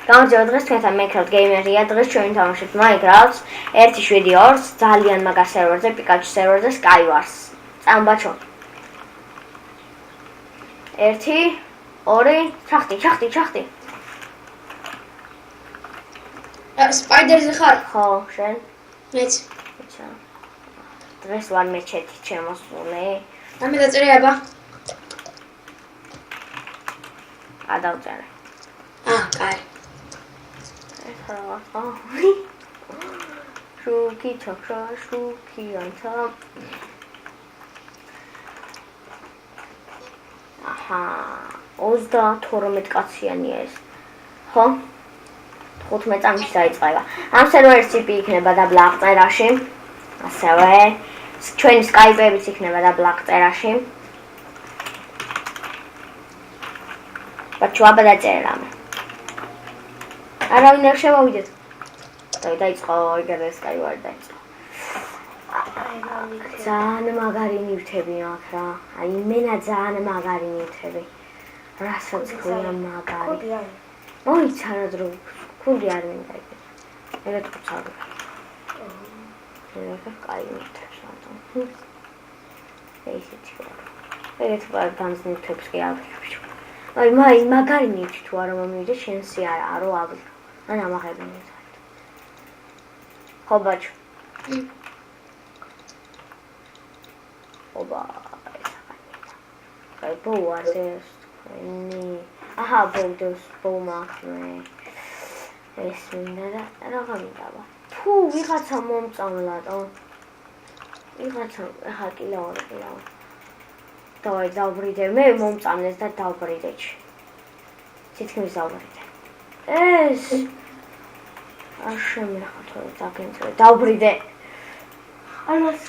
გამარჯობა დღეს თქვენთან Minecraft Gamer-ია. დღეს ჩვენ თამაშობთ Minecraft 1.7.2-ს, ძალიან მაგარ სერვერზე, Pikachu სერვერზე, Skywars. წამბაჩო. 1 2 ჩახტი. Spider-ზე ხარ? ხო, შენ? მეც. დღეს ვარ მეჩეთი შემოსული. ამე დაწერება. ადავწერე. კაი. შუქი ჩოქრა, შუქი ანცა. აჰა, 32 კაციანია ეს. ხო? 15 წამში დაიწყება. ამ სერვერის IP იქნება და ბლაგწერაში. ასევე ჩვენი Skype-ებიც იქნება და ბლაგწერაში. ბაჩუაბა დაწერა. არავინ არ შემოვიდეთ. დაიწყო ეგრე Skywars დაიწყო. ძალიან მაგარი ნივთები აქვს რა. აი მენა ძალიან მაგარი ნივთები. რასაც ქვია მაგარი. მოიცარა დრო. ხუნდი არ მინდა ეგ. ეგეთ ხუცარი. ეგეთ კაი ნივთებს ამიტომ. ესეთი რა. ეგეთ ბარგანს ნივთებს კი აქვს. აი მაგარი ნივთი თუ არა მომივიდე შენსი არო აღვი. ან ამაღებინე. ხო ბაჩო. ობა აი ბოარდეს თქვენი აჰა ბოდოს ბომახმე ეს მინდა რა გამიდაბა თუ ვიღაცა მომწამლატო ვიღაცა ახლა კილაო დავაი დავბრიდე მე მომწამლეს და დავბრიდე თითქმის დავბრიდე ეს არ შემეხათო დაგენწრე დავბრიდე ალას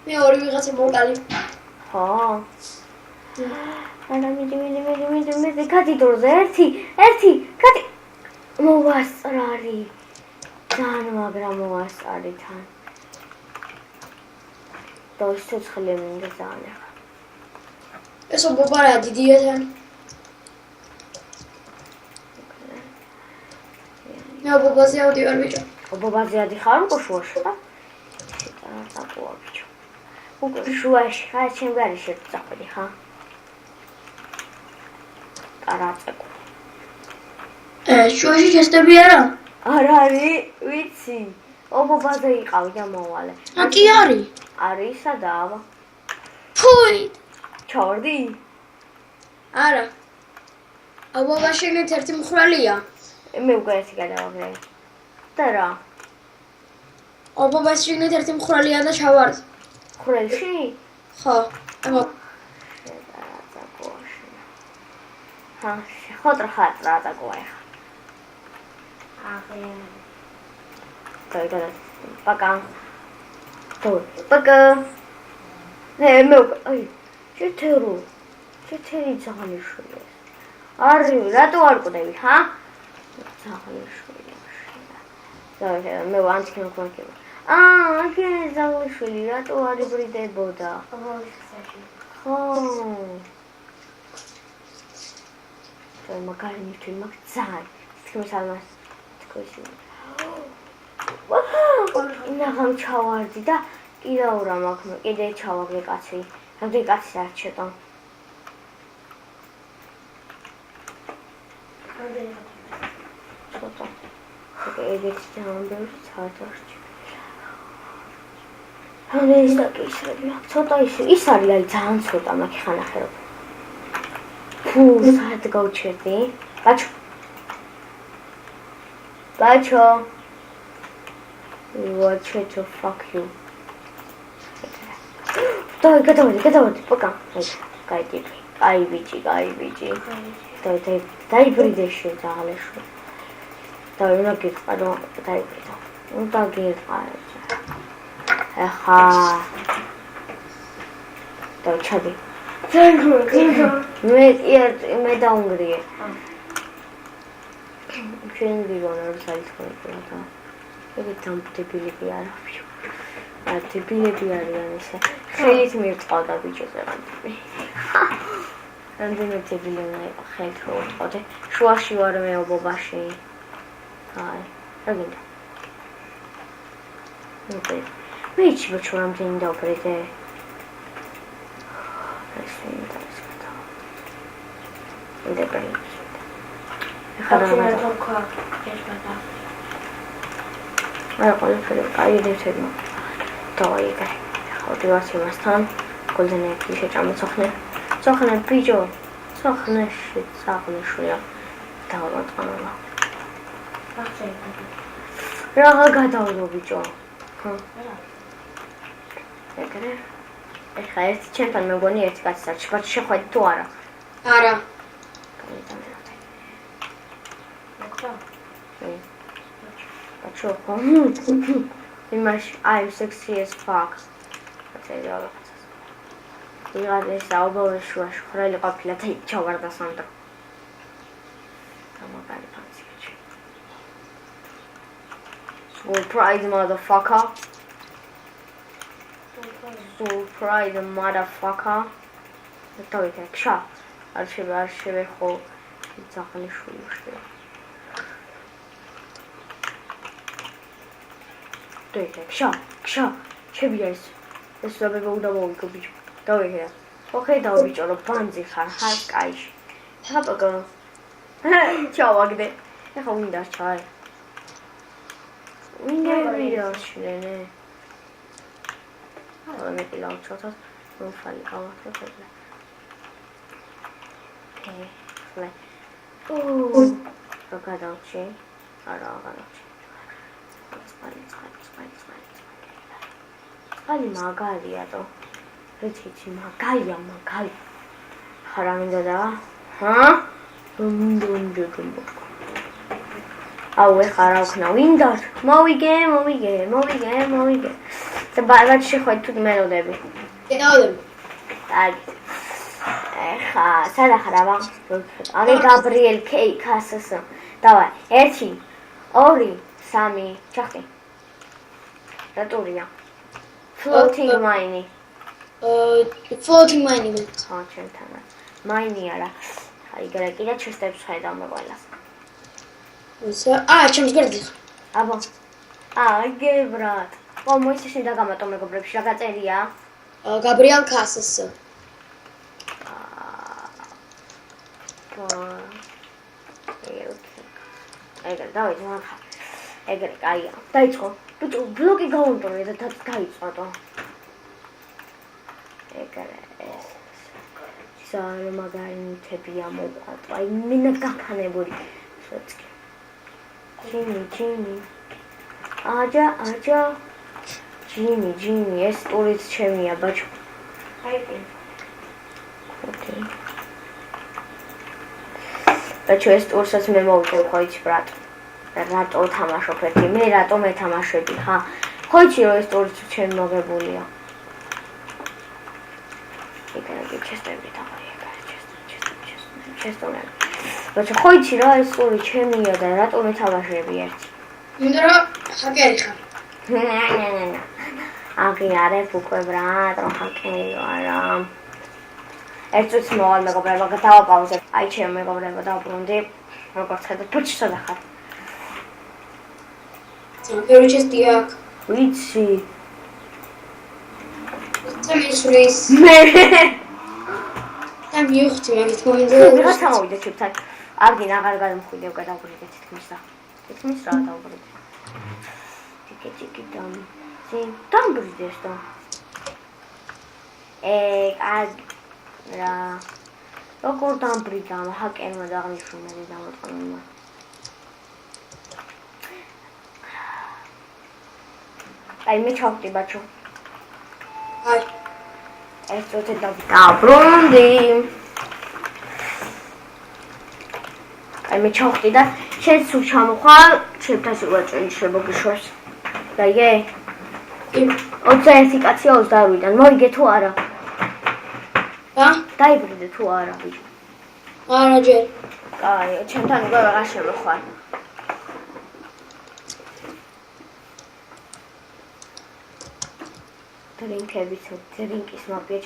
მე ორი ვიღაცა მოკალი. ხო. არა მე კადი დროზე ერთი კადი მოვასწრარი. ძალიან მაგრამ მოვასწრარი თან. დავშეცხლე მინდა ძალიან. ესო ბობარა დიდია თან. მე ბობაზე ავდივარ ბიჭო. ბობაზე ადიხარ უკვე შუაში რა? აკუა ბიჭო. უკვე შუაში ხარ ჩემ გარშე წახვედი ხა? არაწეკო. შუაში ჩესტები არა? არ არის, ვიცი. ბობაზე იყავი და მოვალე. კი არის. არის სადაა? ფუი. ჩორდი? არა. ბობა შენეთ ერთი მხრალია. მე უკვე ერთი გადავაგრე. და რა? ბობა შენეთ ერთი მხრალია და ჩავარდ. ხვრელში? ხო. აბა. ჰა, ხოტრ ხატრა დაგوای ხა. აღე. დაიდა. პაკა. პაკა. მე აი, შეთერი ძაღლიშვილი. არი, რატო არ ყდები, ჰა? ძაღლიშვილი. და მე ვანჩქენ ხوارკება. აკე ზაუშვილი რატო არ იბრიდებოდა? ხო. და მაგარი ნივთი მაქვს ძალიან. თქმის ალმას თქოში. ნახავ ჩავარდი და კიდევ რა მაქვს, კიდე ჩავაგრე კაცი. რამდენი კაცი არჩევდა? ცოტა. ეგეც ჯამბერს ცარტარჩი. ანუ ის დაკისრები. ცოტა ის არის აი ძალიან ცოტა მაქვს ხანახერო. ფუ, საათ გავჩერდი. ბაჩო. What the fuck you? გადავედი, პოკა. კაი ბიჭი. დაიბრიდე შენ ძაღლეში. და უნდა გიყარო დაიბრიდო. უნდა გიყარო. ახა. და ჩადი. მე დაუნგრიე. ჩვენ ვიგონა რომ საერთოდ და ეგ დამტებილი კი არა. დებილები არიან ესე. ხელით მივწყავდა ბიჭოს ეყანტები. რამდენი დებილი უნდა იყო ხელით რო ვწყავდე. შუაში ვარ მეობობაში. აი, რა გინდა? მე იცი ბიჭო რამდენი დავბრედე. ეს ინდა ეს კატა. ინდა აი ყველაფერი აი დევთებმა დაიგე ხოდი ვარ იმასთან გოლდენები შეჭამა ცოხნე ბიჭო ცოხნეში წაღლეშია დავატყანა რა გადავლო ბიჭო ხო ეგრე ეხა ეს ჩემთან მეგონი ერთი კაცი საჩქარში შეხვედი თუ არა არა I'm sexy as fuck. ვიღაც ეს აუბავე შუაში ხრელი ყოფილა და ჩავარდა სანდრო. გამოგარი ფანციკი. Surprise motherfucker. Surprise motherfucker. დავიქე ქშა. არ შევეხო ძაღლი შუში. ქშა, ჩემი ეს ზაბება უნდა მოვიკო ბიჭო. დავიქე. ოხედავ ბიჭო, რომ ბანძი ხარ, ხარ კაიში. ხაპაკო. ჩავაგდე. ეხა უნდა ჩაი. ვინდა ვიდეოშლენე. მე პილაუ ჩოთო, რომფალი გავახერხე. ხლე. რა გადავჭი? არა, გადავჭი. წყალი მაგალია თო რეცი მაგალია ხარა მინდა და აუ ეხა რა ვქნა ვინდა მოვიგე და ბარად შეხვედი თუ მელოდები კარგი ეხა სადა ხარავა აი გაბრიელ კეიკასს დავაი 1 2 3 ჩახტი რატურია floating mine floating mine ხო ჩემთან mine არა აი გერაკიდა ჩესტებს ხედავ მე ყველას ჩემს გვერდით აბა გებრატ მოიცეში დაგამატო მეგობრებში რა გაწერია გაბრიელ კასს ეგრე დავით მახა ეგრე კაია დაიწყო ბიჭო ბლოკი გაუნტროლე და დაიწყო ეგრე სულ მაგარი ნივთებია მოყვატო აი მინა გაქანებული სოцки ჯინი აჯა ჯინი ეს ტურიც ჩემია ბაჭო აი ოკეი ბაჭო ეს ტურსაც მე მოვიდე ხო იცი ბრატ რატო თამაშობ ერთი მე რატო მეთამაშები ხა ხო იცი რომ ეს ტურიც ჩემი მოგებულია ეგრე ჩესტები თავი ჩესტონე ბაჭო ხო იცი რა ეს ტური ჩემია და რატო მეთამაშები ერთი მინდა რომ ჰაკერი ხარ აღიარებ უკვე ბრატ რომ ჰაკერი არა ერთ წუთს მოვალ მეგობრებო გადავაპაუზებ აი ჩემ მეგობრებო დავბრუნდი როგორც ხედავ ფუჩსა და ხარ ბევრი ჩესტი აქვს ვიცი თამიშრის მე და მივხვდი მაგით მომინდა რა თამოვიდე ჩემთან აღინ აღარ გადამხვიდე გადავბრუნდი თითქმის რა დავბრუნდი ტიკი დამბრუნდეს და რა როგორ დამბრიდა ჰაკერმა დაღნიშნა მე დამოტყნულა აი მე ჩავხდი ბაჭო აი ეს წუთი დაბრუნდი აი მე ჩავხდი და შენ სულ ჩამოხვალ ჩემთან შევაჭრე შემოგიშვებს დაიგე 21 კაცი 28-დან მოიგე თუ არა რა დაიბრუნდე თუ არა ბიჭო არა ჯერ კაი ჩემთან უკვე ვეღარ შემოხვალ დრინკების, დრინკის მაპია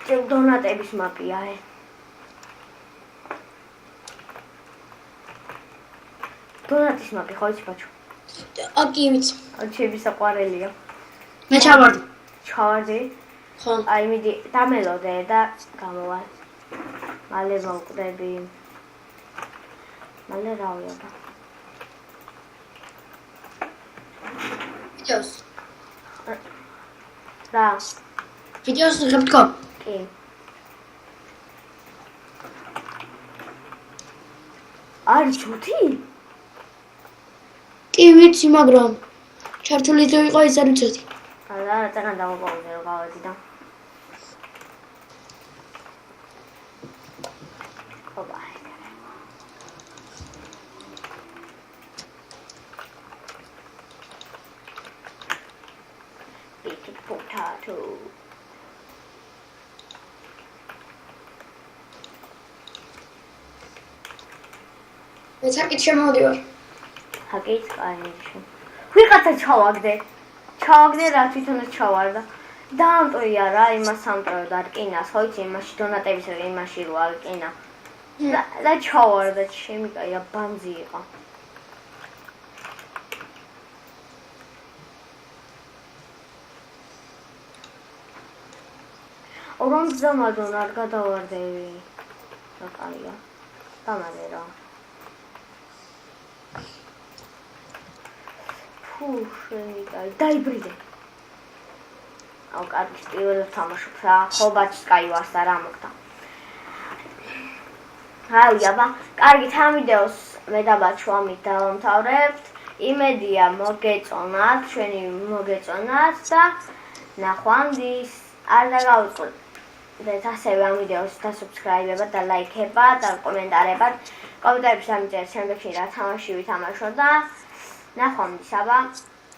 ჩემ დონატების მაპია. დონატის მაპი ხო იცი ბაჩო? აკი ვიცი. ჩემი საყვარელია. მე ჩავარდი. ჩავარდი? ხო. აი მიდი დამელოდე და გამოვალ. მალე მოვკვდები. მალე რავია. ვიდეოს. რა? ვიდეოს ღებ თქო. კი. არის ჩუთი? კი ვიცი, მაგრამ ჩართული თუ იყო ის არ ვიცოდი. არა, წაგან დავაპაუზე რომ გავედი და. ოპა. Big potato. მე საკით შემოვდივარ. ჰაკით კაიში. ვიღაცა ჩავაგდე. ჩავაგდე რა თვითონაც ჩავარდა. დაამტვია რა იმას სამტრევ და რკინას, ხო იცი იმაში დონატების იმაში რო არკინა. და ჩავარდა ჩემი კაია ბანძი იყო. ორამ ზამადონ არ გადავარდები. რა კაია. დამალე რა. დაიბრიდე. აუ კარგი პირველად თამაშობ რა. ხო ბაჩს კაი ვარს და რა მოგდა. აი აბა, კარგით ამ ვიდეოს მე და ბაჩო ამით დავამთავრებთ. იმედია მოგეწონათ, ჩვენი მოგეწონათ და ნახვამდის. არ დაგავიწყდეთ ასევე ამ ვიდეოს დასუბსკრაიბება და ლაიქება და კომენტარება. კომენტარებში დამიწერეთ შემდეგში რა თამაში ვითამაშო და ნახვამდის აბა.